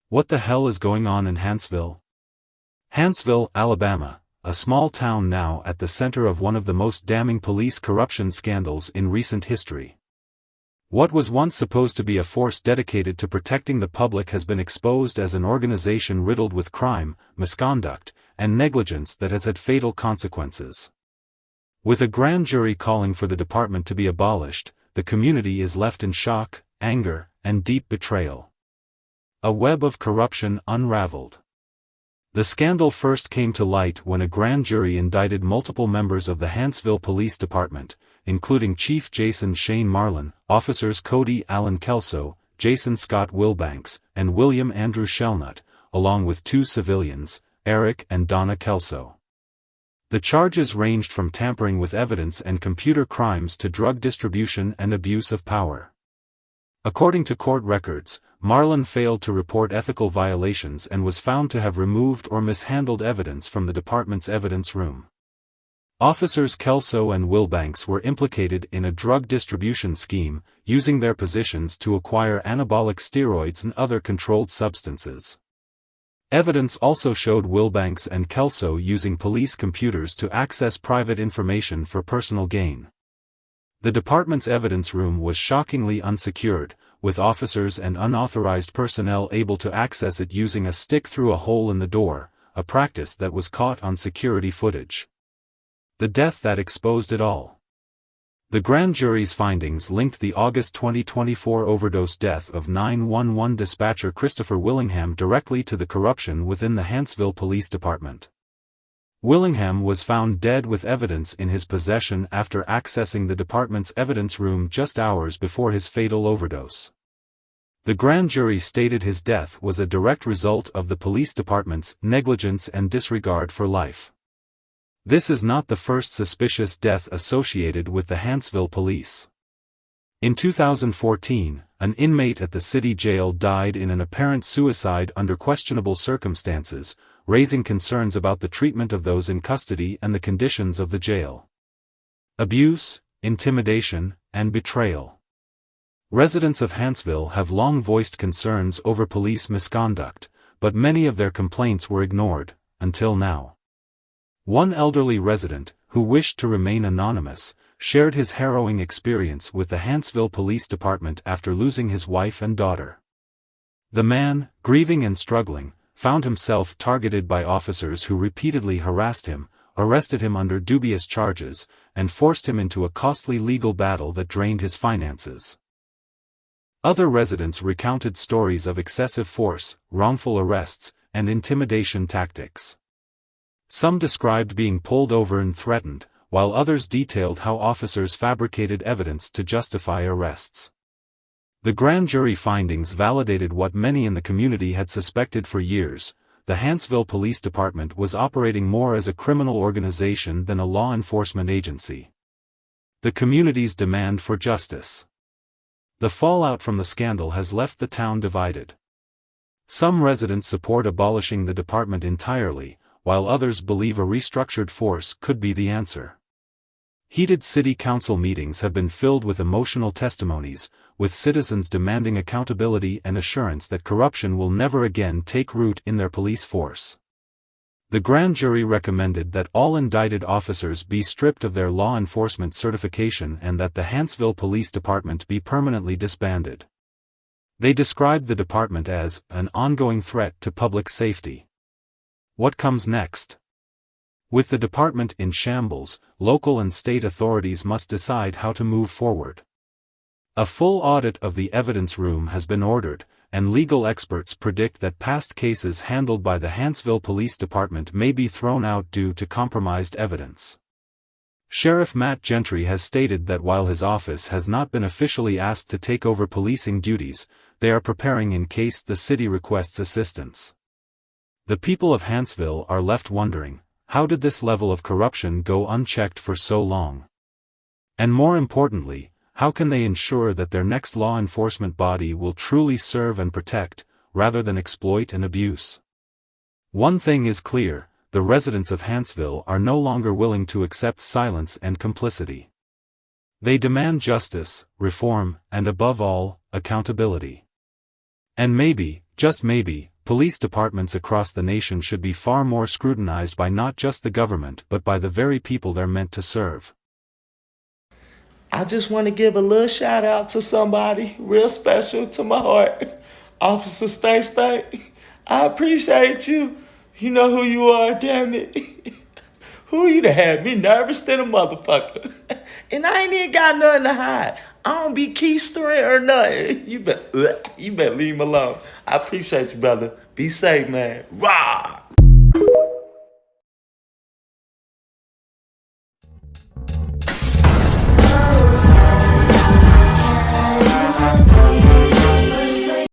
What the hell is going on in Hanceville? Hanceville, Alabama, a small town now at the center of one of the most damning police corruption scandals in recent history. What was once supposed to be a force dedicated to protecting the public has been exposed as an organization riddled with crime, misconduct, and negligence that has had fatal consequences. With a grand jury calling for the department to be abolished, the community is left in shock, anger, and deep betrayal. A web of corruption unraveled. The scandal first came to light when a grand jury indicted multiple members of the Hanceville Police Department, including Chief Jason Shane Marlin, officers Cody Allen Kelso, Jason Scott Wilbanks, and William Andrew Shelnut, along with two civilians, Eric and Donna Kelso. The charges ranged from tampering with evidence and computer crimes to drug distribution and abuse of power. According to court records, Marlin failed to report ethical violations and was found to have removed or mishandled evidence from the department's evidence room. Officers Kelso and Wilbanks were implicated in a drug distribution scheme, using their positions to acquire anabolic steroids and other controlled substances. Evidence also showed Wilbanks and Kelso using police computers to access private information for personal gain. The department's evidence room was shockingly unsecured, with officers and unauthorized personnel able to access it using a stick through a hole in the door, a practice that was caught on security footage. The death that exposed it all. The grand jury's findings linked the August 2024 overdose death of 911 dispatcher Christopher Willingham directly to the corruption within the Hanceville Police Department. Willingham was found dead with evidence in his possession after accessing the department's evidence room just hours before his fatal overdose. The grand jury stated his death was a direct result of the police department's negligence and disregard for life. This is not the first suspicious death associated with the Hanceville police. In 2014, an inmate at the city jail died in an apparent suicide under questionable circumstances, raising concerns about the treatment of those in custody and the conditions of the jail. Abuse, intimidation, and betrayal. Residents of Hanceville have long voiced concerns over police misconduct, but many of their complaints were ignored, until now. One elderly resident, who wished to remain anonymous, shared his harrowing experience with the Hanceville Police Department after losing his wife and daughter. The man, grieving and struggling, found himself targeted by officers who repeatedly harassed him, arrested him under dubious charges, and forced him into a costly legal battle that drained his finances. Other residents recounted stories of excessive force, wrongful arrests, and intimidation tactics. Some described being pulled over and threatened, while others detailed how officers fabricated evidence to justify arrests. The grand jury findings validated what many in the community had suspected for years: the Hanceville Police Department was operating more as a criminal organization than a law enforcement agency. The community's demand for justice. The fallout from the scandal has left the town divided. Some residents support abolishing the department entirely, while others believe a restructured force could be the answer. Heated city council meetings have been filled with emotional testimonies, with citizens demanding accountability and assurance that corruption will never again take root in their police force. The grand jury recommended that all indicted officers be stripped of their law enforcement certification and that the Hanceville Police Department be permanently disbanded. They described the department as an ongoing threat to public safety. What comes next? With the department in shambles, local and state authorities must decide how to move forward. A full audit of the evidence room has been ordered, and legal experts predict that past cases handled by the Hanceville Police Department may be thrown out due to compromised evidence. Sheriff Matt Gentry has stated that while his office has not been officially asked to take over policing duties, they are preparing in case the city requests assistance. The people of Hanceville are left wondering, how did this level of corruption go unchecked for so long? And more importantly, how can they ensure that their next law enforcement body will truly serve and protect, rather than exploit and abuse? One thing is clear: the residents of Hanceville are no longer willing to accept silence and complicity. They demand justice, reform, and above all, accountability. And maybe, just maybe, police departments across the nation should be far more scrutinized by not just the government but by the very people they're meant to serve. I just want to give a little shout out to somebody real special to my heart. Officer Stay. I appreciate you. You know who you are, damn it. Who you to have me nervous than a motherfucker? And I ain't even got nothing to hide. I don't be keystering or nothing. You better leave me alone. I appreciate you, brother. Be safe, man. Rah!